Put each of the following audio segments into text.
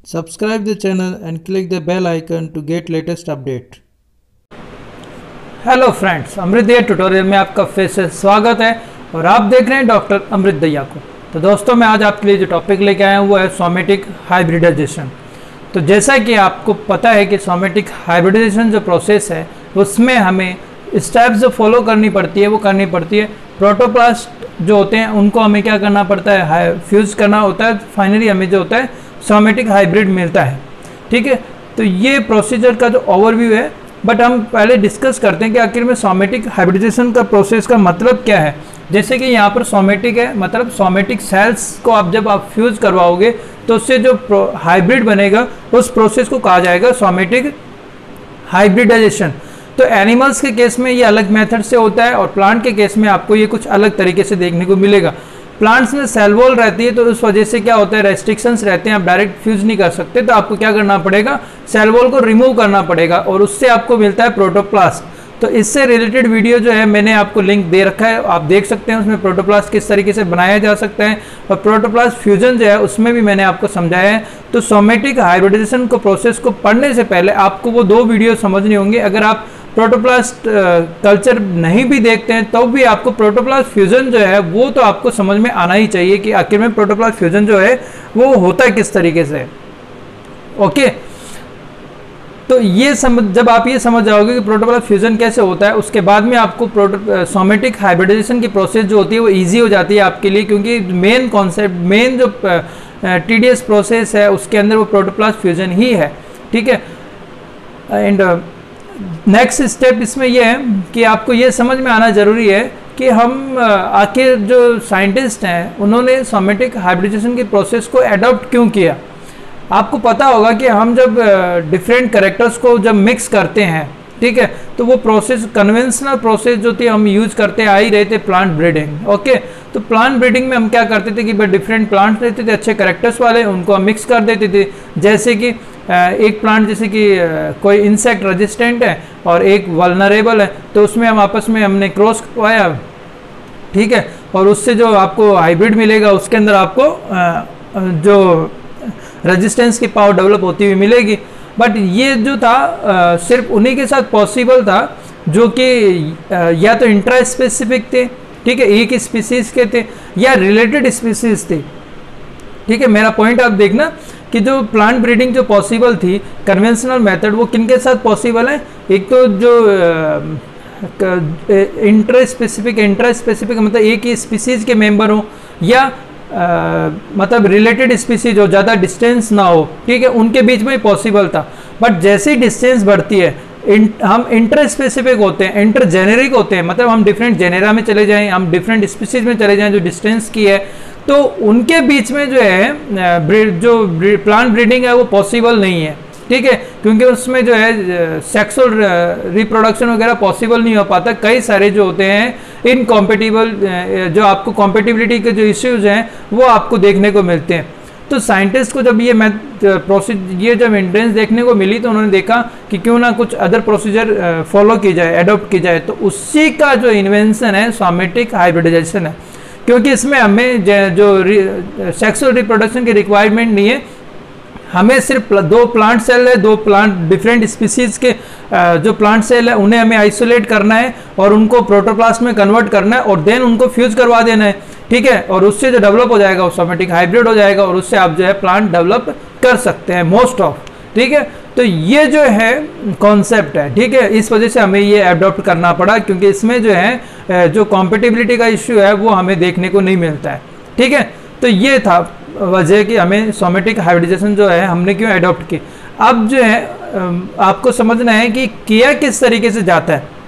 Subscribe the channel and click the bell icon to get latest update. Hello friends, Amrit Daya tutorial में आपका फिर से स्वागत है और आप देख रहे हैं डॉक्टर अमृत दया को। तो दोस्तों, मैं आज आपके लिए जो टॉपिक लेके आया हूँ वो है सोमेटिक हाइब्रिडाइजेशन। तो जैसा कि आपको पता है कि सोमेटिक हाइब्रिडाइजेशन जो प्रोसेस है उसमें हमें स्टेप्स जो फॉलो करनी पड़ती है वो करनी पड़ती है। प्रोटोप्लास्ट जो होते हैं उनको हमें क्या करना पड़ता है, फ्यूज़ करना होता है। फाइनली हमें जो होता है सोमेटिक हाइब्रिड मिलता है। ठीक है, तो ये प्रोसीजर का जो ओवरव्यू है, बट हम पहले डिस्कस करते हैं कि आखिर में सोमेटिक हाइब्रिडाइजेशन का प्रोसेस का मतलब क्या है। जैसे कि यहाँ पर सोमेटिक है, मतलब सोमेटिक सेल्स को जब आप फ्यूज़ करवाओगे तो उससे जो हाइब्रिड बनेगा उस प्रोसेस को कहा जाएगा सोमेटिक हाइब्रिडाइजेशन। तो एनिमल्स के केस में ये अलग मेथड से होता है और प्लांट के केस में आपको ये कुछ अलग तरीके से देखने को मिलेगा। प्लांट्स में सेल वॉल रहती है तो उस वजह से क्या होता है, रेस्ट्रिक्शंस रहते हैं, आप डायरेक्ट फ्यूज नहीं कर सकते। तो आपको क्या करना पड़ेगा, सेल वॉल को रिमूव करना पड़ेगा और उससे आपको मिलता है प्रोटोप्लास्ट। तो इससे रिलेटेड वीडियो जो है मैंने आपको लिंक दे रखा है, आप देख सकते हैं उसमें प्रोटोप्लास्ट किस तरीके से बनाया जा सकता है और प्रोटोप्लास्ट फ्यूजन जो है उसमें भी मैंने आपको समझाया है। तो सोमेटिक हाइब्रिडाइजेशन को प्रोसेस को पढ़ने से पहले आपको वो दो वीडियो समझने होंगे। अगर आप प्रोटोप्लास्ट कल्चर नहीं भी देखते हैं तो भी आपको प्रोटोप्लास्ट फ्यूजन जो है वो तो आपको समझ में आना ही चाहिए कि आखिर में प्रोटोप्लास्ट फ्यूजन जो है वो होता है किस तरीके से। ओके, तो ये जब आप ये समझ जाओगे कि प्रोटोप्लास्ट फ्यूजन कैसे होता है, उसके बाद में आपको सोमेटिक हाइब्रिडाइजेशन की प्रोसेस जो होती है वो ईजी हो जाती है आपके लिए, क्योंकि मेन कॉन्सेप्ट, मेन जो टीडीएस प्रोसेस है उसके अंदर वो प्रोटोप्लास्ट फ्यूजन ही है। ठीक है, एंड नेक्स्ट स्टेप इसमें यह है कि आपको ये समझ में आना ज़रूरी है कि हम आखिर जो साइंटिस्ट हैं उन्होंने सोमेटिक हाइब्रिडाइजेशन की प्रोसेस को एडॉप्ट क्यों किया। आपको पता होगा कि हम जब डिफरेंट कैरेक्टर्स को जब मिक्स करते हैं, ठीक है, तो वो प्रोसेस कन्वेंशनल प्रोसेस जो थी हम यूज़ करते आ ही रहे थे, प्लांट ब्रीडिंग। ओके, तो प्लांट ब्रीडिंग में हम क्या करते थे कि डिफरेंट प्लांट्स रहते थे अच्छे कैरेक्टर्स वाले, उनको हम मिक्स कर देते थे। जैसे कि एक प्लांट जैसे कि कोई इंसेक्ट रेजिस्टेंट है और एक वल्नरेबल है, तो उसमें हम आपस में हमने क्रॉस करवाया, ठीक है, और उससे जो आपको हाइब्रिड मिलेगा उसके अंदर आपको जो रेजिस्टेंस की पावर डेवलप होती हुई मिलेगी। बट ये जो था सिर्फ उन्हीं के साथ पॉसिबल था जो कि या तो इंट्रा स्पेसिफिक थे, ठीक है, एक स्पीसीज के थे, या रिलेटेड स्पीसीज थे। ठीक है, मेरा पॉइंट आप देखना कि जो प्लांट ब्रीडिंग जो पॉसिबल थी कन्वेंशनल मेथड, वो किन के साथ पॉसिबल है। एक तो जो इंट्रा स्पेसिफिक मतलब एक ही स्पीसीज के मेंबर हो, या मतलब रिलेटेड स्पीसीज हो, ज़्यादा डिस्टेंस ना हो, ठीक है, उनके बीच में पॉसिबल था। बट जैसे ही डिस्टेंस बढ़ती है हम इंटर स्पेसिफिक होते हैं, इंटर जेनेरिक होते हैं, मतलब हम डिफरेंट जेनेरा में चले जाएं, हम डिफरेंट स्पीसीज में चले जाएं जो डिस्टेंस की है, तो उनके बीच में जो है जो प्लांट ब्रीडिंग है वो पॉसिबल नहीं है। ठीक है, क्योंकि उसमें जो है सेक्सुअल रिप्रोडक्शन वगैरह पॉसिबल नहीं हो पाता। कई सारे जो होते हैं इनकॉम्पेटिबल, जो आपको कॉम्पेटिबिलिटी के जो इश्यूज हैं वो आपको देखने को मिलते हैं। तो साइंटिस्ट को जब ये जब एंट्रेंस देखने को मिली तो उन्होंने देखा कि क्यों ना कुछ अदर प्रोसीजर फॉलो की जाए, एडॉप्ट की जाए। तो उसी का जो इन्वेंशन है सोमेटिक हाइब्रिडाइजेशन है, क्योंकि इसमें हमें जो सेक्सुअल रिप्रोडक्शन की रिक्वायरमेंट नहीं है, हमें सिर्फ दो प्लांट सेल है, दो प्लांट डिफरेंट स्पीसीज के जो प्लांट सेल है उन्हें हमें आइसोलेट करना है और उनको प्रोटोप्लास्ट में कन्वर्ट करना है और देन उनको फ्यूज करवा देना है। ठीक है, और उससे जो डेवलप हो जाएगा वो सोमेटिक हाइब्रिड हो जाएगा और उससे आप जो है प्लांट डेवलप कर सकते हैं मोस्ट ऑफ। ठीक है, तो ये जो है कॉन्सेप्ट है। ठीक है, इस वजह से हमें ये अडॉप्ट करना पड़ा, क्योंकि इसमें जो है जो कॉम्पेटिबिलिटी का इश्यू है वो हमें देखने को नहीं मिलता है। ठीक है, तो ये था वजह कि हमें सोमेटिक हाइब्रिडाइजेशन जो है हमने क्यों अडॉप्ट की। अब जो है आपको समझना है कि किया किस तरीके से जाता है।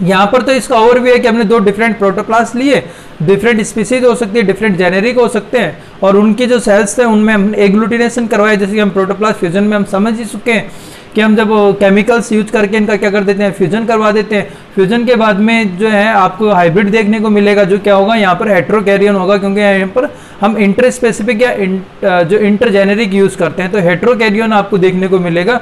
यहाँ पर तो इसका ओवरव्यू है कि हमने दो डिफरेंट प्रोटोप्लास्ट लिए, डिफरेंट स्पीसीज हो सकती है, डिफरेंट जेनेरिक हो सकते हैं, और उनके जो सेल्स थे उनमें हम एग्लूटिनेशन करवाए। जैसे कि हम प्रोटोप्लास्ट फ्यूजन में हम समझ ही चुके हैं कि हम जब केमिकल्स यूज करके इनका क्या कर देते हैं, फ्यूजन करवा देते हैं। फ्यूजन के बाद में जो है आपको हाइब्रिड देखने को मिलेगा, जो क्या होगा, यहाँ पर हेट्रोकैरियन होगा, क्योंकि यहाँ पर हम इंटर स्पेसिफिक या जो इंटर जेनेरिक यूज करते हैं, तो हेट्रोकैरियन आपको देखने को मिलेगा।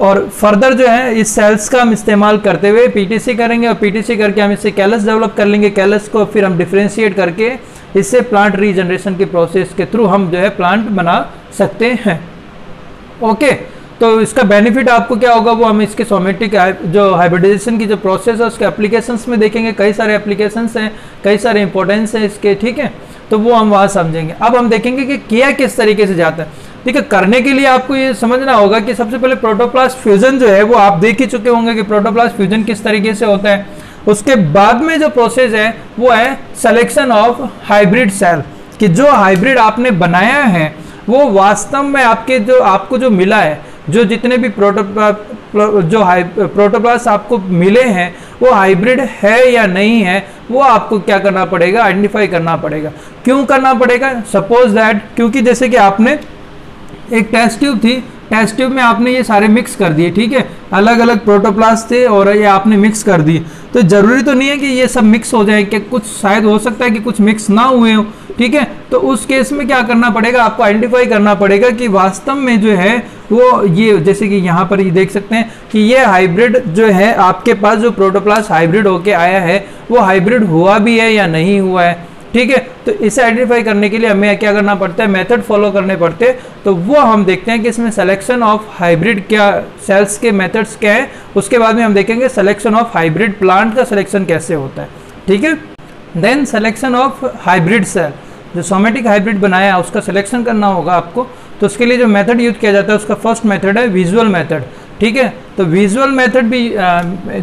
और फर्दर जो है इस सेल्स का हम इस्तेमाल करते हुए पीटीसी करेंगे और पीटीसी करके हम इससे कैलस डेवलप कर लेंगे। कैलस को फिर हम डिफ्रेंशिएट करके इससे प्लांट रीजनरेशन के प्रोसेस के थ्रू हम जो है प्लांट बना सकते हैं। ओके, तो इसका बेनिफिट आपको क्या होगा वो हम इसके सोमेटिक जो हाइब्रिडाइजेशन की जो प्रोसेस है उसके एप्लीकेशंस में देखेंगे। कई सारे एप्लीकेशंस हैं, कई सारे इंपॉर्टेंस हैं इसके, ठीक है, तो वो हम वहाँ समझेंगे। अब हम देखेंगे कि किया किस तरीके से जाता है। ठीक है, करने के लिए आपको ये समझना होगा कि सबसे पहले प्रोटोप्लास्ट फ्यूजन जो है वो आप देख ही चुके होंगे कि प्रोटोप्लास्ट फ्यूजन किस तरीके से होता है। उसके बाद में जो प्रोसेस है वो है सिलेक्शन ऑफ हाइब्रिड सेल, कि जो हाइब्रिड आपने बनाया है वो वास्तव में आपको जो मिला है, जो जितने भी प्रोटोप्लास्ट आपको मिले हैं वो हाइब्रिड है या नहीं है, वो आपको क्या करना पड़ेगा, आइडेंटिफाई करना पड़ेगा। क्यों करना पड़ेगा? सपोज दैट, क्योंकि जैसे कि आपने एक टेस्ट ट्यूब थी, टेस्ट ट्यूब में आपने ये सारे मिक्स कर दिए, ठीक है, अलग अलग प्रोटोप्लास्ट थे और ये आपने मिक्स कर दिए, तो जरूरी तो नहीं है कि ये सब मिक्स हो जाए, कि कुछ शायद हो सकता है कि कुछ मिक्स ना हुए हो, ठीक है। तो उस केस में क्या करना पड़ेगा, आपको आइडेंटिफाई करना पड़ेगा कि वास्तव में जो है वो ये, जैसे कि यहाँ पर ये देख सकते हैं कि ये हाइब्रिड जो है आपके पास जो प्रोटोप्लास्ट हाइब्रिड होके आया है वो हाइब्रिड हुआ भी है या नहीं हुआ है, ठीक है। तो इसे आइडेंटिफाई करने के लिए हमें क्या करना पड़ता है, मेथड फॉलो करने पड़ते हैं। तो वो हम देखते हैं कि इसमें सिलेक्शन ऑफ हाइब्रिड क्या सेल्स के मेथड्स क्या है, उसके बाद में हम देखेंगे सिलेक्शन ऑफ हाइब्रिड प्लांट का सिलेक्शन कैसे होता है, ठीक है। Then selection of hybrid cell, जो सोमेटिक हाइब्रिड बनाया है उसका सिलेक्शन करना होगा आपको। तो उसके लिए जो मेथड यूज किया जाता है उसका फर्स्ट मेथड है विजुअल मेथड, ठीक है। तो विजुअल मेथड भी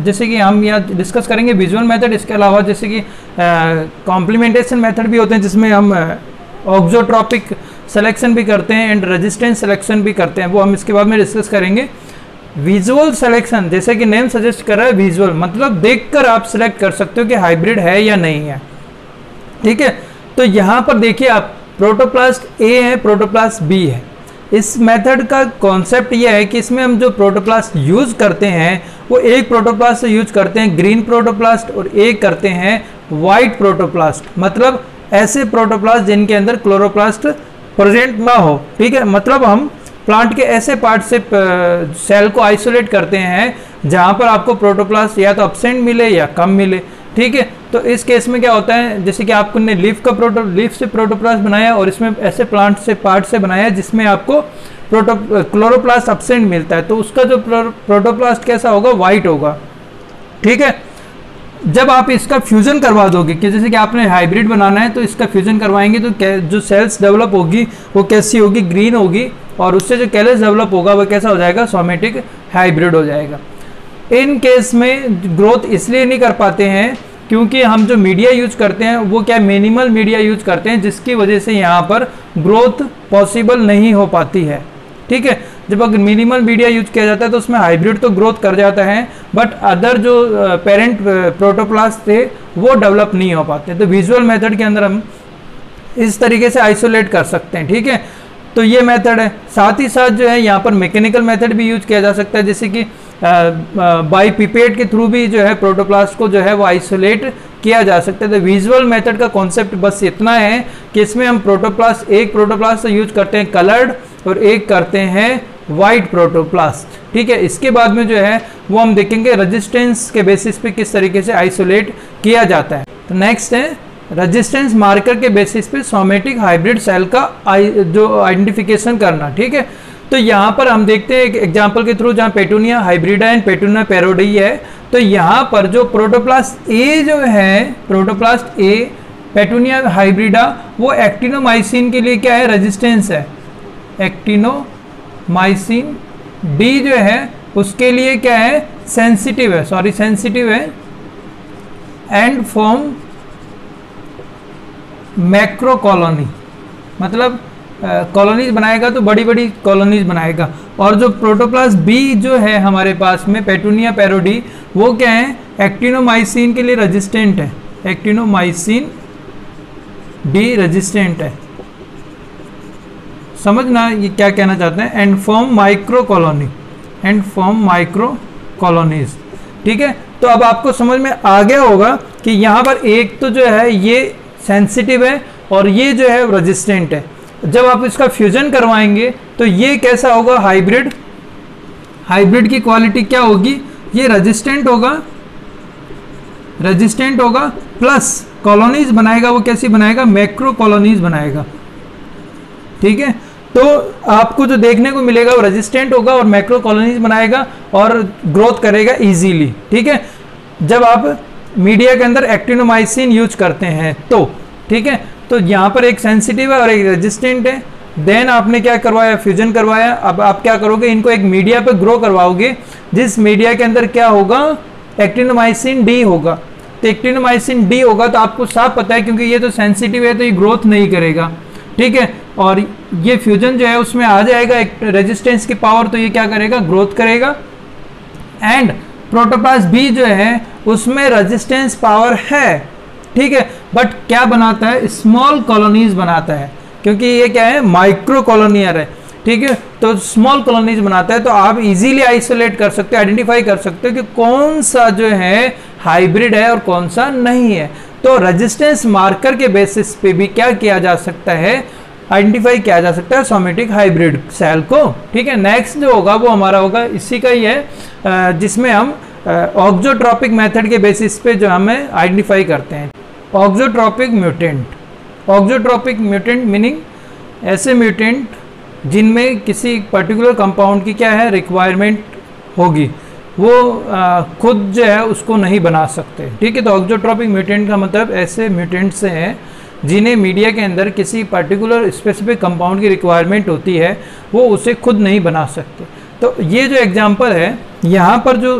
जैसे कि हम यहाँ डिस्कस करेंगे विजुअल मेथड, इसके अलावा जैसे कि कॉम्प्लीमेंटेशन मेथड भी होते हैं जिसमें हम ऑक्सोट्रॉपिक सिलेक्शन भी करते हैं एंड रेजिस्टेंस सिलेक्शन भी करते हैं, वो हम इसके बाद में डिस्कस करेंगे। विजुअल सिलेक्शन, जैसे कि नेम सजेस्ट कर रहा है विजुअल, मतलब देखकर आप सिलेक्ट कर सकते हो कि हाइब्रिड है या नहीं है, ठीक है। तो यहाँ पर देखिए आप, प्रोटोप्लास्ट ए है, प्रोटोप्लास्ट बी है। इस मेथड का कॉन्सेप्ट ये है कि इसमें हम जो प्रोटोप्लास्ट यूज करते हैं वो एक प्रोटोप्लास्ट से यूज करते हैं ग्रीन प्रोटोप्लास्ट और एक करते हैं वाइट प्रोटोप्लास्ट, मतलब ऐसे प्रोटोप्लास्ट जिनके अंदर क्लोरोप्लास्ट प्रेजेंट ना हो, ठीक है। मतलब हम प्लांट के ऐसे पार्ट से सेल को आइसोलेट करते हैं जहां पर आपको प्रोटोप्लास्ट या तो एब्सेंट मिले या कम मिले, ठीक है। तो इस केस में क्या होता है, जैसे कि आपने लीफ से प्रोटोप्लास्ट बनाया और इसमें ऐसे प्लांट से पार्ट से बनाया जिसमें आपको क्लोरोप्लास्ट एब्सेंट मिलता है, तो उसका जो प्रोटोप्लास्ट कैसा होगा, वाइट होगा, ठीक है। जब आप इसका फ्यूजन करवा दोगे, कि जैसे कि आपने हाइब्रिड बनाना है तो इसका फ्यूजन करवाएंगे तो जो सेल्स डेवलप होगी वो कैसी होगी, ग्रीन होगी, और उससे जो कैलस डेवलप होगा वो कैसा हो जाएगा, सोमेटिक हाइब्रिड हो जाएगा। इन केस में ग्रोथ इसलिए नहीं कर पाते हैं क्योंकि हम जो मीडिया यूज करते हैं वो क्या मिनिमल मीडिया यूज करते हैं, जिसकी वजह से यहाँ पर ग्रोथ पॉसिबल नहीं हो पाती है, ठीक है। जब अगर मिनिमल मीडिया यूज किया जाता है तो उसमें हाइब्रिड तो ग्रोथ कर जाता है, बट अदर जो पेरेंट प्रोटोप्लास्ट थे वो डेवलप नहीं हो पाते। तो विजुअल मेथड के अंदर हम इस तरीके से आइसोलेट कर सकते हैं, ठीक है। तो ये मेथड है। साथ ही साथ जो है यहाँ पर मैकेनिकल मेथड भी यूज किया जा सकता है, जैसे कि बाई पिपेट के थ्रू भी जो है प्रोटोप्लास्ट को जो है वो आइसोलेट किया जा सकता है। तो विजुअल मेथड का कॉन्सेप्ट बस इतना है कि इसमें हम एक प्रोटोप्लास्ट यूज करते हैं कलर्ड और एक करते हैं वाइट प्रोटोप्लास्ट, ठीक है। इसके बाद में जो है वो हम देखेंगे रेजिस्टेंस के बेसिस पे किस तरीके से आइसोलेट किया जाता है। तो नेक्स्ट है रेजिस्टेंस मार्कर के बेसिस पे सोमेटिक हाइब्रिड सेल का जो आइडेंटिफिकेशन करना, ठीक है। तो यहाँ पर हम देखते हैं एक एग्जांपल के थ्रू, जहाँ पेटूनिया हाइब्रिडा एंड पेटूनिया पैरोडी है। तो यहाँ पर जो प्रोटोप्लास्ट ए जो है, प्रोटोप्लास्ट ए पेटूनिया हाइब्रिडा, वो एक्टिनोमाइसिन के लिए क्या है, रेजिस्टेंस है। एक्टिनोमाइसिन डी जो है उसके लिए क्या है, सेंसिटिव है एंड फॉर्म मैक्रो कॉलोनी, मतलब कॉलोनीज बनाएगा तो बड़ी बड़ी कॉलोनीज बनाएगा। और जो प्रोटोप्लास्ट बी जो है हमारे पास में पेटूनिया पैरोडी, वो क्या है, एक्टिनोमाइसिन के लिए रेजिस्टेंट है, एक्टिनोमाइसिन डी रेजिस्टेंट है। समझना ये क्या कहना चाहते हैं, एंड फॉर्म माइक्रो कॉलोनीज, ठीक है। तो अब आपको समझ में आ गया होगा कि यहाँ पर एक तो जो है ये सेंसिटिव है और ये जो है रेजिस्टेंट है। जब आप इसका फ्यूजन करवाएंगे तो ये कैसा होगा, हाइब्रिड की क्वालिटी क्या होगी, ये रेजिस्टेंट होगा प्लस कॉलोनीज बनाएगा, वो कैसी बनाएगा, मैक्रो कॉलोनीज बनाएगा, ठीक है। तो आपको जो देखने को मिलेगा वो रेजिस्टेंट होगा और मैक्रो कॉलोनीज बनाएगा और ग्रोथ करेगा इजीली। ठीक है, जब आप मीडिया के अंदर एक्टिनोमाइसिन यूज करते हैं तो ठीक है, तो यहाँ पर एक सेंसिटिव है और एक रेजिस्टेंट है। देन आपने क्या करवाया, फ्यूजन करवाया। अब आप क्या करोगे, इनको एक मीडिया पे ग्रो करवाओगे जिस मीडिया के अंदर क्या होगा, एक्टिनोमाइसिन डी होगा। तो एक्टिनोमाइसिन डी होगा तो आपको साफ पता है, क्योंकि ये तो सेंसिटिव है तो ये ग्रोथ नहीं करेगा। ठीक है, और ये फ्यूजन जो है उसमें आ जाएगा एक रेजिस्टेंस की पावर, तो ये क्या करेगा, ग्रोथ करेगा। एंड प्रोटोप्लास्ट बी जो है उसमें रेजिस्टेंस पावर है। ठीक है, बट क्या बनाता है, स्मॉल कॉलोनीज बनाता है, क्योंकि ये क्या है, माइक्रो कॉलोनियर है। ठीक है, तो स्मॉल कॉलोनीज बनाता है। तो आप इजीली आइसोलेट कर सकते हो, आइडेंटिफाई कर सकते हो कि कौन सा जो है हाइब्रिड है और कौन सा नहीं है। तो रेजिस्टेंस मार्कर के बेसिस पे भी क्या किया जा सकता है, आइडेंटिफाई किया जा सकता है सोमेटिक हाइब्रिड सेल को। ठीक है, नेक्स्ट जो होगा वो हमारा होगा इसी का ही है, जिसमें हम ऑक्सोट्रोपिक मेथड के बेसिस पे जो हमें आइडेंटिफाई करते हैं ऑक्सोट्रोपिक म्यूटेंट। ऑक्सोट्रोपिक म्यूटेंट मीनिंग ऐसे म्यूटेंट जिनमें किसी पर्टिकुलर कंपाउंड की क्या है, रिक्वायरमेंट होगी, वो खुद जो है उसको नहीं बना सकते। ठीक है, तो ऑक्सोट्रोपिक म्यूटेंट का मतलब ऐसे म्यूटेंट से हैं जिन्हें मीडिया के अंदर किसी पर्टिकुलर स्पेसिफिक कंपाउंड की रिक्वायरमेंट होती है, वो उसे खुद नहीं बना सकते। तो ये जो एग्जांपल है, यहाँ पर जो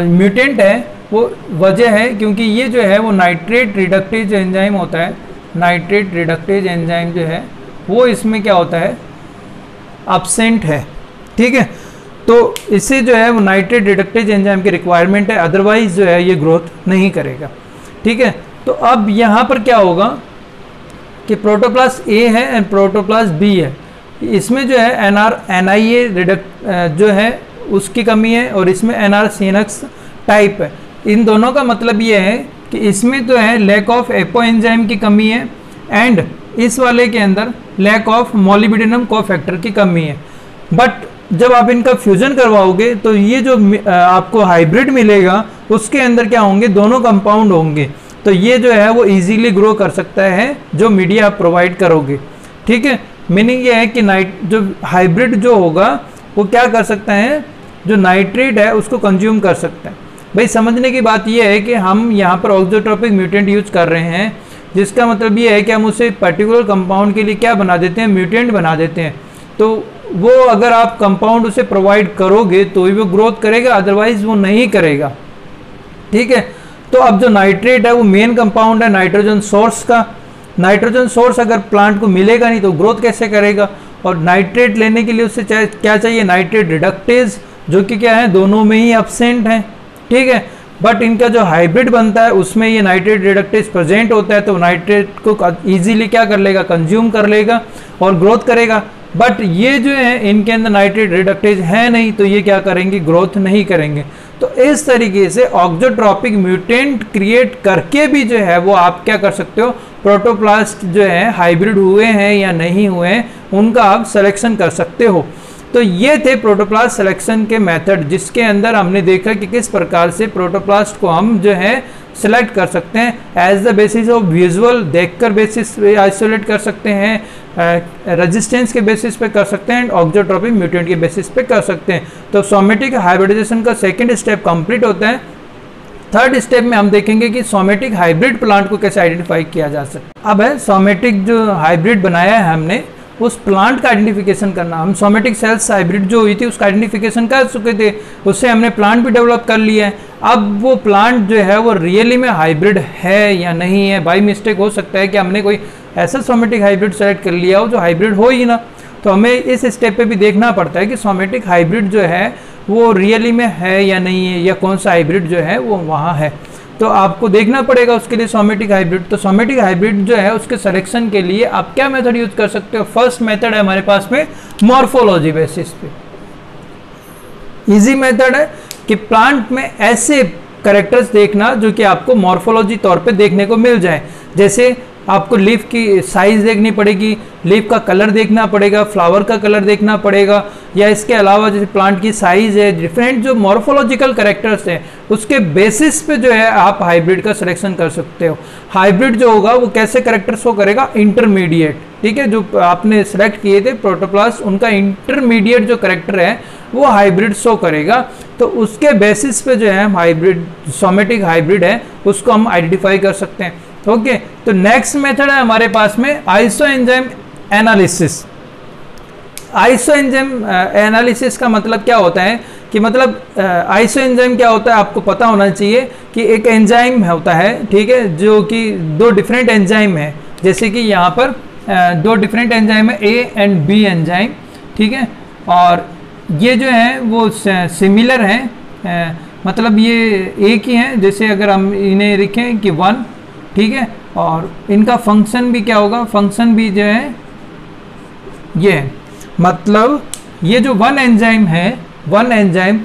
म्यूटेंट है वो वजह है क्योंकि ये जो है वो नाइट्रेट रिडक्टेज एंजाइम होता है। नाइट्रेट रिडक्टेज एंजाइम जो है वो इसमें क्या होता है, एब्सेंट है। ठीक है, तो इससे जो है वो नाइट्रेट रिडक्टेज एंजाइम की रिक्वायरमेंट है, अदरवाइज जो है ये ग्रोथ नहीं करेगा। ठीक है, तो अब यहाँ पर क्या होगा कि प्रोटोप्लास्ट ए है एंड प्रोटोप्लास्ट बी है, इसमें जो है NR-NIA रिडक्ट जो है उसकी कमी है और इसमें NR-CNX टाइप है। इन दोनों का मतलब ये है कि इसमें तो है लैक ऑफ एपो एंजाइम की कमी है एंड इस वाले के अंदर लैक ऑफ मोलिब्डेनम कोफैक्टर की कमी है। बट जब आप इनका फ्यूजन करवाओगे तो ये जो आपको हाइब्रिड मिलेगा उसके अंदर क्या होंगे, दोनों कंपाउंड होंगे। तो ये जो है वो इजीली ग्रो कर सकता है जो मीडिया आप प्रोवाइड करोगे। ठीक है, मीनिंग ये है कि जो हाइब्रिड जो होगा वो क्या कर सकता है, जो नाइट्रेट है उसको कंज्यूम कर सकता है। भाई समझने की बात ये है कि हम यहाँ पर ऑक्सोट्रोपिक म्यूटेंट यूज कर रहे हैं, जिसका मतलब ये है कि हम उसे पर्टिकुलर कंपाउंड के लिए क्या बना देते हैं, म्यूटेंट बना देते हैं। तो वो अगर आप कंपाउंड उसे प्रोवाइड करोगे तो ही वो ग्रोथ करेगा, अदरवाइज वो नहीं करेगा। ठीक है, तो अब जो नाइट्रेट है वो मेन कंपाउंड है नाइट्रोजन सोर्स का। नाइट्रोजन सोर्स अगर प्लांट को मिलेगा नहीं तो ग्रोथ कैसे करेगा, और नाइट्रेट लेने के लिए उससे क्या चाहिए, नाइट्रेट रिडक्टेज, जो कि क्या है, दोनों में ही एब्सेंट है। ठीक है, बट इनका जो हाइब्रिड बनता है उसमें ये नाइट्रेट रिडक्टेज प्रेजेंट होता है, तो नाइट्रेट को इजीली क्या कर लेगा, कंज्यूम कर लेगा और ग्रोथ करेगा। बट ये जो है इनके अंदर नाइट्रेट रिडक्टेज है नहीं, तो ये क्या करेंगे, ग्रोथ नहीं करेंगे। तो इस तरीके से ऑक्सोट्रोपिक म्यूटेंट क्रिएट करके भी जो है वो आप क्या कर सकते हो, प्रोटोप्लास्ट जो है हाइब्रिड हुए हैं या नहीं हुए हैं उनका आप सिलेक्शन कर सकते हो। तो ये थे प्रोटोप्लास्ट सिलेक्शन के मेथड, जिसके अंदर हमने देखा कि किस प्रकार से प्रोटोप्लास्ट को हम जो है सिलेक्ट कर सकते हैं। As the basis of visual देखकर बेसिस पे आइसोलेट कर सकते हैं, रेजिस्टेंस के बेसिस पे कर सकते हैं, ऑक्सोट्रोपिक म्यूटेंट के बेसिस पे कर सकते हैं। तो सोमेटिक हाइब्रिडाइजेशन का सेकंड स्टेप कंप्लीट होता है। थर्ड स्टेप में हम देखेंगे कि सोमेटिक हाइब्रिड प्लांट को कैसे आइडेंटिफाई किया जा सकता है। अब है सोमेटिक जो हाइब्रिड बनाया है हमने, उस प्लांट का आइडेंटिफिकेशन करना। हम सोमेटिक सेल्स हाइब्रिड जो हुई थी उसका आइडेंटिफिकेशन कर चुके थे, उससे हमने प्लांट भी डेवलप कर लिया है। अब वो प्लांट जो है वो रियली में हाइब्रिड है या नहीं है, बाई मिस्टेक हो सकता है कि हमने कोई ऐसा सोमेटिक हाइब्रिड सेलेक्ट कर लिया हो जो हाइब्रिड हो ही ना। तो हमें इस स्टेप पे भी देखना पड़ता है कि सोमेटिक हाइब्रिड जो है वो रियली में है या नहीं है, या कौन सा हाइब्रिड जो है वो वहाँ है। तो आपको देखना पड़ेगा उसके लिए सोमेटिक हाइब्रिड। तो सोमेटिक हाइब्रिड जो है उसके सिलेक्शन के लिए आप क्या मेथड यूज कर सकते हो। फर्स्ट मेथड है हमारे पास में मॉर्फोलॉजी बेसिस पे। इजी मेथड है कि प्लांट में ऐसे कैरेक्टर्स देखना जो कि आपको मॉर्फोलॉजी तौर पे देखने को मिल जाए। जैसे आपको लीफ की साइज देखनी पड़ेगी, लीफ का कलर देखना पड़ेगा, फ्लावर का कलर देखना पड़ेगा, या इसके अलावा जैसे प्लांट की साइज है, डिफरेंट जो मॉर्फोलॉजिकल कैरेक्टर्स हैं उसके बेसिस पे जो है आप हाइब्रिड का सिलेक्शन कर सकते हो। हाइब्रिड जो होगा वो कैसे कैरेक्टर शो करेगा, इंटरमीडिएट, ठीक है, जो आपने सेलेक्ट किए थे प्रोटोप्लास्ट उनका इंटरमीडिएट जो कैरेक्टर है वो हाइब्रिड शो करेगा। तो उसके बेसिस पे जो है हम हाइब्रिड सोमेटिक हाइब्रिड है उसको हम आइडेंटिफाई कर सकते हैं। ओके, तो नेक्स्ट मेथड है हमारे पास में आइसोएंजाइम एनालिसिस। आइसोएंजाइम एनालिसिस का मतलब क्या होता है कि मतलब आइसोएंजाइम क्या होता है आपको पता होना चाहिए कि एक एंजाइम होता है, ठीक है, जो कि दो डिफरेंट एंजाइम है, जैसे कि यहाँ पर दो डिफरेंट एंजाइम है ए एंड बी एंजाइम, ठीक है, और ये जो है वो सिमिलर हैं, मतलब ये एक ही हैं, जैसे अगर हम इन्हें लिखें कि 1, ठीक है, और इनका फंक्शन भी क्या होगा, फंक्शन भी जो है ये है, मतलब ये जो वन एंजाइम है, वन एंजाइम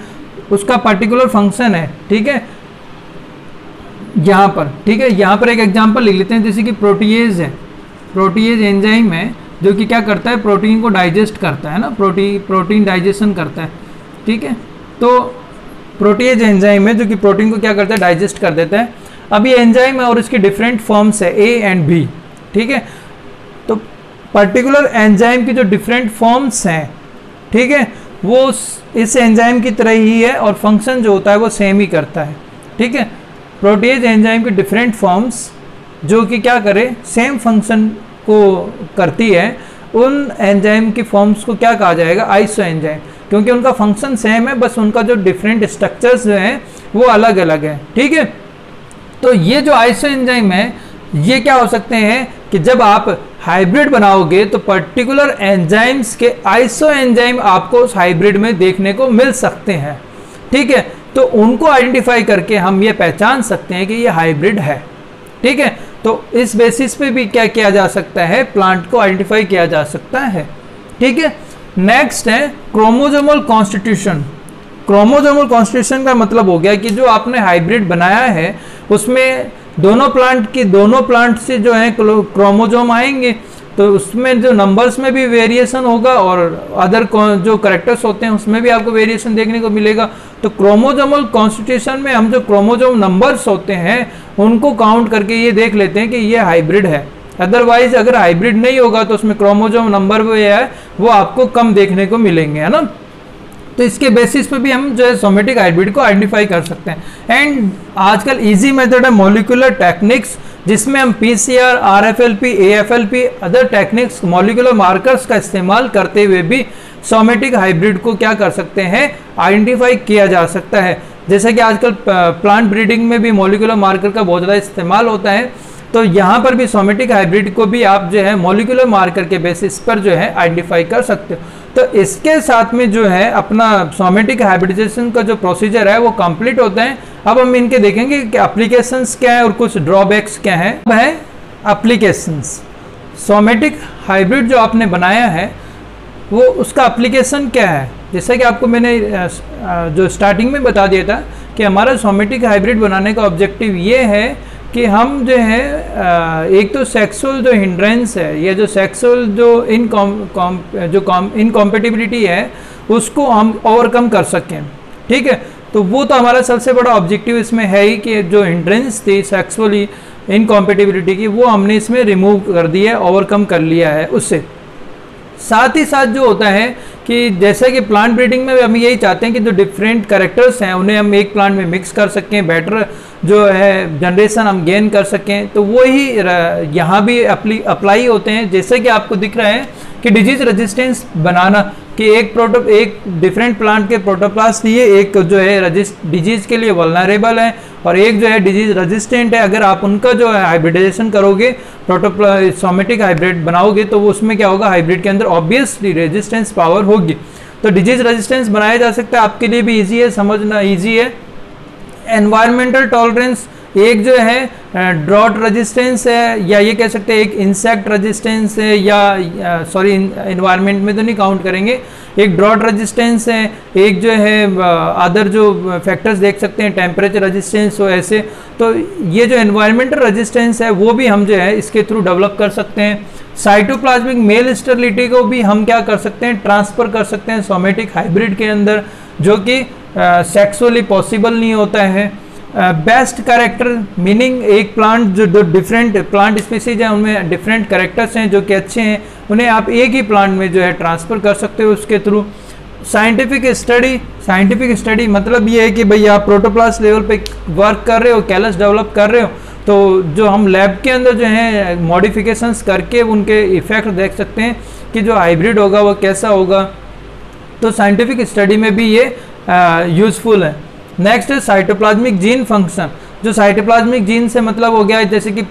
उसका पर्टिकुलर फंक्शन है, ठीक है, यहाँ पर, ठीक है, यहाँ पर एक एग्जांपल लिख लेते हैं, जैसे कि प्रोटीएज है, प्रोटीएज एंजाइम है जो कि क्या करता है, प्रोटीन को डाइजेस्ट करता है ना, प्रोटीन डाइजेशन करता है, ठीक है, तो प्रोटीएज एंजाइम है जो कि प्रोटीन को क्या करता है, डाइजेस्ट कर देता है। अब ये एंजाइम है और इसकी डिफरेंट फॉर्म्स है ए एंड बी, ठीक है, तो पर्टिकुलर एंजाइम की जो डिफरेंट फॉर्म्स हैं, ठीक है, वो इस एंजाइम की तरह ही है और फंक्शन जो होता है वो सेम ही करता है, ठीक है। प्रोटीएज एंजाइम की डिफरेंट फॉर्म्स जो कि क्या करे, सेम फंक्शन को करती है, उन एंजाइम की फॉर्म्स को क्या कहा जाएगा, आइसो एंजाइम, क्योंकि उनका फंक्शन सेम है, बस उनका जो डिफरेंट स्ट्रक्चर्स जो हैं वो अलग अलग है, ठीक है। तो ये जो आइसो एंजाइम है ये क्या हो सकते हैं कि जब आप हाइब्रिड बनाओगे तो पर्टिकुलर एंजाइम्स के आइसो एंजाइम आपको उस हाइब्रिड में देखने को मिल सकते हैं, ठीक है, तो उनको आइडेंटिफाई करके हम ये पहचान सकते हैं कि ये हाइब्रिड है, ठीक है। तो इस बेसिस पे भी क्या किया जा सकता है, प्लांट को आइडेंटिफाई किया जा सकता है, ठीक है। नेक्स्ट है क्रोमोसोमल कॉन्स्टिट्यूशन। क्रोमोसोमल कॉन्स्टिट्यूशन का मतलब हो गया कि जो आपने हाइब्रिड बनाया है उसमें दोनों प्लांट से जो है क्रोमोसोम आएंगे, तो उसमें जो नंबर्स में भी वेरिएशन होगा और अदर जो करेक्टर्स होते हैं उसमें भी आपको वेरिएशन देखने को मिलेगा। तो क्रोमोसोमल कॉन्स्टिट्यूशन में हम जो क्रोमोसोम नंबर्स होते हैं उनको काउंट करके ये देख लेते हैं कि ये हाइब्रिड है। अदरवाइज अगर हाइब्रिड नहीं होगा तो उसमें क्रोमोसोम नंबर वो है वो आपको कम देखने को मिलेंगे, है ना। तो इसके बेसिस पे भी हम जो है सोमेटिक हाइब्रिड को आइडेंटिफाई कर सकते हैं। एंड आजकल इजी मेथड है मॉलिक्यूलर टेक्निक्स, जिसमें हम PCR, RFLP, AFLP, other techniques, molecular markers का इस्तेमाल करते हुए भी सोमेटिक हाइब्रिड को क्या कर सकते हैं, आइडेंटिफाई किया जा सकता है। जैसे कि आजकल प्लांट ब्रीडिंग में भी मॉलिक्यूलर मार्कर का बहुत ज़्यादा इस्तेमाल होता है, तो यहाँ पर भी सोमेटिक हाइब्रिड को भी आप जो है मॉलिक्यूलर मार्कर के बेसिस पर जो है आइडेंटिफाई कर सकते हो। तो इसके साथ में जो है अपना सोमेटिक हाइब्रिडाइजेशन का जो प्रोसीजर है वो कंप्लीट होता है। अब हम इनके देखेंगे कि एप्लीकेशंस क्या है और कुछ ड्रॉबैक्स क्या है। अब है एप्लीकेशंस। सोमेटिक हाइब्रिड जो आपने बनाया है वो उसका एप्लीकेशन क्या है, जैसा कि आपको मैंने जो स्टार्टिंग में बता दिया था कि हमारा सोमेटिक हाइब्रिड बनाने का ऑब्जेक्टिव ये है कि हम जो है एक तो सेक्सुअल जो हिंड्रेंस है या जो सेक्सुअल जो इनकॉम्पेटिबिलिटी है उसको हम ओवरकम कर सकें, ठीक है। तो वो तो हमारा सबसे बड़ा ऑब्जेक्टिव इसमें है ही कि जो हिंड्रेंस थी सेक्सुअली इनकॉम्पेटिबिलिटी की वो हमने इसमें रिमूव कर दिया है, ओवरकम कर लिया है उससे। साथ ही साथ जो होता है कि जैसे कि प्लांट ब्रीडिंग में हम यही चाहते हैं कि जो डिफरेंट कैरेक्टर्स हैं उन्हें हम एक प्लांट में मिक्स कर सकें, बेटर जो है जनरेशन हम गेन कर सकें, तो वही यहाँ भी अप्लाई होते हैं। जैसे कि आपको दिख रहा है कि डिजीज रेजिस्टेंस बनाना कि एक डिफरेंट प्लांट के प्रोटोप्लास्ट दिए, एक जो है डिजीज के लिए वल्नरेबल है और एक जो है डिजीज रेजिस्टेंट है। अगर आप उनका जो है हाइब्रिडाइजेशन करोगे, सोमेटिक हाइब्रिड बनाओगे, तो उसमें क्या होगा, हाइब्रिड के अंदर ऑब्वियसली रेजिस्टेंस पावर होगी। तो डिजीज रेजिस्टेंस बनाया जा सकता है, आपके लिए भी ईजी है, समझना ईजी है। एनवायरमेंटल टॉलरेंस एक जो है ड्रॉट रेजिस्टेंस है, या ये कह सकते हैं एक इंसेक्ट रेजिस्टेंस है, या सॉरी इन्वायरमेंट में तो नहीं काउंट करेंगे, एक ड्रॉट रेजिस्टेंस है, एक जो है अदर जो फैक्टर्स देख सकते हैं टेम्परेचर रेजिस्टेंस हो ऐसे। तो ये जो एनवायरमेंटल रेजिस्टेंस है वो भी हम जो है इसके थ्रू डेवलप कर सकते हैं। साइटोप्लाज्मिक मेल स्टेरिलिटी को भी हम क्या कर सकते हैं, ट्रांसफर कर सकते हैं सोमेटिक हाइब्रिड के अंदर, जो कि सेक्सुअली पॉसिबल नहीं होता है। बेस्ट कैरेक्टर मीनिंग एक प्लांट जो डिफरेंट प्लांट स्पीसीज हैं उनमें डिफरेंट कैरेक्टर्स हैं जो कि अच्छे हैं, उन्हें आप एक ही प्लांट में जो है ट्रांसफ़र कर सकते हो उसके थ्रू। साइंटिफिक स्टडी मतलब ये है कि भाई आप प्रोटोप्लास्ट लेवल पे वर्क कर रहे हो, कैलस डेवलप कर रहे हो, तो जो हम लैब के अंदर जो है मॉडिफिकेशंस करके उनके इफेक्ट देख सकते हैं कि जो हाइब्रिड होगा वो कैसा होगा। तो साइंटिफिक स्टडी में भी ये यूज़फुल है। नेक्स्ट है साइटोप्लाज्मिक जीन फंक्शन। जो साइटोप्लाज्मिक जीन से मतलब हो गया है जैसे कि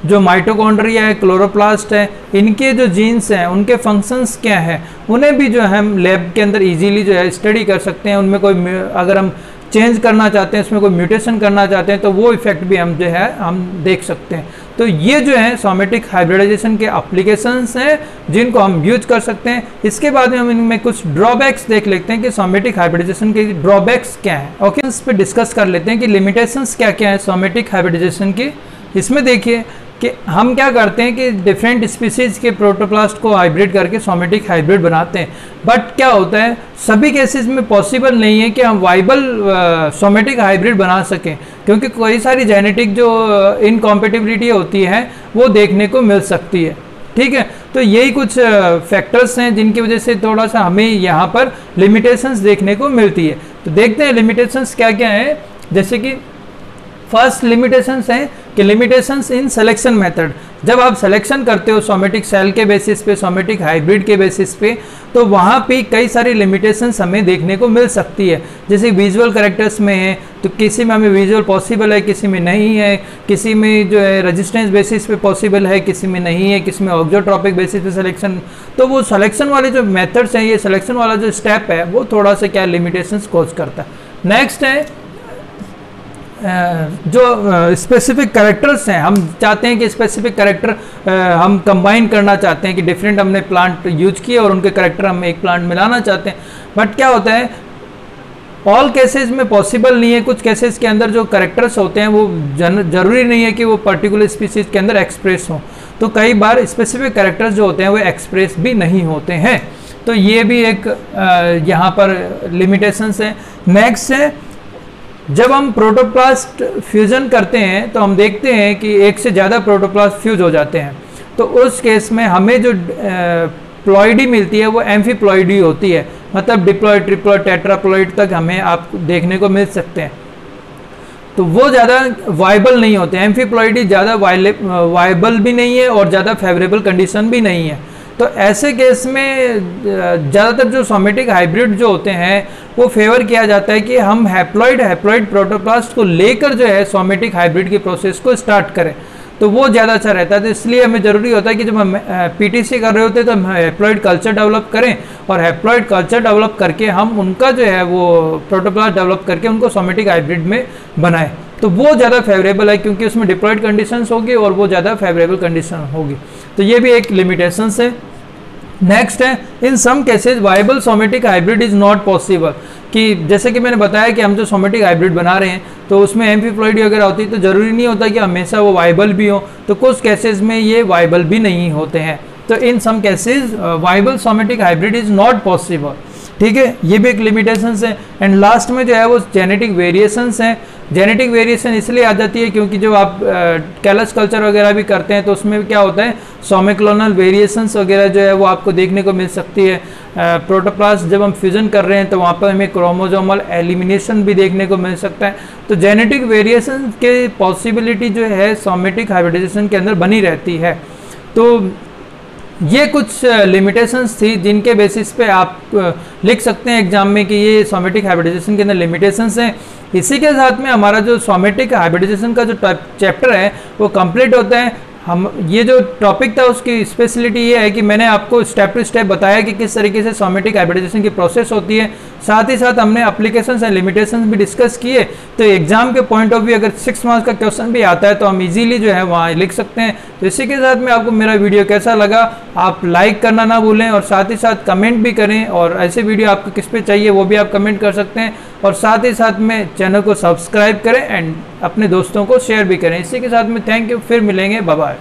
जो माइटोकॉन्ड्रिया है, क्लोरोप्लास्ट है, इनके जो जीन्स हैं उनके फंक्शंस क्या है, उन्हें भी जो है हम लैब के अंदर इजीली जो है स्टडी कर सकते हैं। उनमें कोई अगर हम चेंज करना चाहते हैं, उसमें कोई म्यूटेशन करना चाहते हैं, तो वो इफेक्ट भी हम जो है हम देख सकते हैं। तो ये जो है सोमेटिक हाइब्रिडाइजेशन के एप्लीकेशंस हैं जिनको हम यूज कर सकते हैं। इसके बाद में हम इनमें कुछ ड्रॉबैक्स देख लेते हैं कि सोमेटिक हाइब्रिडाइजेशन के ड्रॉबैक्स क्या है। ओके, इस पे डिस्कस कर लेते हैं कि लिमिटेशंस क्या क्या है सोमेटिक हाइब्रिडाइजेशन की। इसमें देखिए कि हम क्या करते हैं कि डिफरेंट स्पीसीज के प्रोटोप्लास्ट को हाइब्रिड करके सोमेटिक हाइब्रिड बनाते हैं, बट क्या होता है सभी केसेस में पॉसिबल नहीं है कि हम वाइबल सोमेटिक हाइब्रिड बना सकें, क्योंकि कई सारी जेनेटिक जो इनकॉम्पेटिबिलिटी होती है वो देखने को मिल सकती है। ठीक है, तो यही कुछ फैक्टर्स हैं जिनकी वजह से थोड़ा सा हमें यहाँ पर लिमिटेशंस देखने को मिलती है। तो देखते हैं लिमिटेशंस क्या क्या है। जैसे कि फर्स्ट लिमिटेशंस हैं कि लिमिटेशंस इन सिलेक्शन मेथड। जब आप सिलेक्शन करते हो सोमेटिक सेल के बेसिस पे, सोमेटिक हाइब्रिड के बेसिस पे, तो वहाँ पे कई सारी लिमिटेशंस हमें देखने को मिल सकती है। जैसे विजुअल कैरेक्टर्स में है तो किसी में हमें विजुअल पॉसिबल है, किसी में नहीं है, किसी में जो है रेजिस्टेंस बेसिस पे पॉसिबल है, किसी में नहीं है, किसी में ऑब्जोट्रॉपिक बेसिस पे सिलेक्शन। तो वो सिलेक्शन वाले जो मेथड्स हैं, ये सिलेक्शन वाला जो स्टेप है वो थोड़ा सा क्या लिमिटेशंस कॉज करता है। नेक्स्ट है जो स्पेसिफिक कैरेक्टर्स हैं। हम चाहते हैं कि स्पेसिफिक कैरेक्टर हम कंबाइन करना चाहते हैं कि डिफरेंट हमने प्लांट यूज किए और उनके कैरेक्टर हम एक प्लांट मिलाना चाहते हैं, बट क्या होता है ऑल केसेस में पॉसिबल नहीं है। कुछ केसेस के अंदर जो कैरेक्टर्स होते हैं वो जरूरी नहीं है कि वो पर्टिकुलर स्पीसीज के अंदर एक्सप्रेस हों, तो कई बार स्पेसिफिक कैरेक्टर्स जो होते हैं वो एक्सप्रेस भी नहीं होते हैं। तो ये भी एक यहाँ पर लिमिटेशंस है। नेक्स्ट है जब हम प्रोटोप्लास्ट फ्यूजन करते हैं तो हम देखते हैं कि एक से ज़्यादा प्रोटोप्लास्ट फ्यूज हो जाते हैं, तो उस केस में हमें जो प्लॉइडी मिलती है वो एम्फीप्लॉइडी होती है, मतलब डिप्लॉइड, ट्रिप्लॉइड, टेट्राप्लॉइड तक हमें आप देखने को मिल सकते हैं। तो वो ज़्यादा वाइबल नहीं होते, एम्फीप्लॉइडी ज़्यादा वाइबल भी नहीं है और ज़्यादा फेवरेबल कंडीशन भी नहीं है। तो ऐसे केस में ज़्यादातर जो सोमेटिक हाइब्रिड जो होते हैं वो फेवर किया जाता है कि हम हैप्लॉइड प्रोटोप्लास्ट को लेकर जो है सोमेटिक हाइब्रिड की प्रोसेस को स्टार्ट करें, तो वो ज़्यादा अच्छा रहता है। तो इसलिए हमें ज़रूरी होता है कि जब हम पीटीसी कर रहे होते हैं तो हम हैप्लॉइड कल्चर डेवलप करें, और हैप्लॉइड कल्चर डेवलप करके हम उनका जो है वो प्रोटोप्लास्ट डेवलप करके उनको सोमेटिक हाइब्रिड में बनाएं, तो वो ज़्यादा फेवरेबल है क्योंकि उसमें डिप्लॉइड कंडीशंस होगी और वो ज़्यादा फेवरेबल कंडीशन होगी। तो ये भी एक लिमिटेशंस है। नेक्स्ट है in some cases viable somatic hybrid is not possible, कि जैसे कि मैंने बताया कि हम जो सोमेटिक हाइब्रिड बना रहे हैं तो उसमें एम्फीप्लॉइडी वगैरह होती है, तो ज़रूरी नहीं होता कि हमेशा वो वाइबल भी हो, तो कुछ केसेस में ये वाइबल भी नहीं होते हैं। तो in some cases viable somatic hybrid is not possible. ठीक है, ये भी एक लिमिटेशंस है। एंड लास्ट में जो है वो जेनेटिक वेरिएशंस हैं। जेनेटिक वेरिएशन इसलिए आ जाती है क्योंकि जब आप कैलस कल्चर वगैरह भी करते हैं तो उसमें क्या होता है सोमेक्लोनल वेरिएशंस वगैरह जो है वो आपको देखने को मिल सकती है। प्रोटोप्लास्ट जब हम फ्यूजन कर रहे हैं तो वहाँ पर हमें क्रोमोजोमल एलिमिनेशन भी देखने को मिल सकता है। तो जेनेटिक वेरिएशन के पॉसिबिलिटी जो है सोमेटिक हाइब्रिडाइजेशन के अंदर बनी रहती है। तो ये कुछ लिमिटेशंस थी जिनके बेसिस पे आप लिख सकते हैं एग्जाम में कि ये सोमेटिक हाइब्रिडाइजेशन के अंदर लिमिटेशंस हैं। इसी के साथ में हमारा जो सोमेटिक हाइब्रिडाइजेशन का जो चैप्टर है वो कंप्लीट होता है। हम ये जो टॉपिक था उसकी स्पेशलिटी ये है कि मैंने आपको स्टेप टू स्टेप बताया कि किस तरीके से सोमेटिक हाइब्रिडाइजेशन की प्रोसेस होती है। साथ ही साथ हमने एप्लीकेशंस एंड लिमिटेशंस भी डिस्कस किए तो एग्जाम के पॉइंट ऑफ व्यू अगर 6 मार्क्स का क्वेश्चन भी आता है तो हम इजीली जो है वहाँ लिख सकते हैं। तो इसी के साथ में आपको मेरा वीडियो कैसा लगा आप लाइक करना ना भूलें और साथ ही साथ कमेंट भी करें, और ऐसे वीडियो आपको किस पे चाहिए वो भी आप कमेंट कर सकते हैं, और साथ ही साथ में चैनल को सब्सक्राइब करें एंड अपने दोस्तों को शेयर भी करें। इसी के साथ में थैंक यू, फिर मिलेंगे, बाय बाय।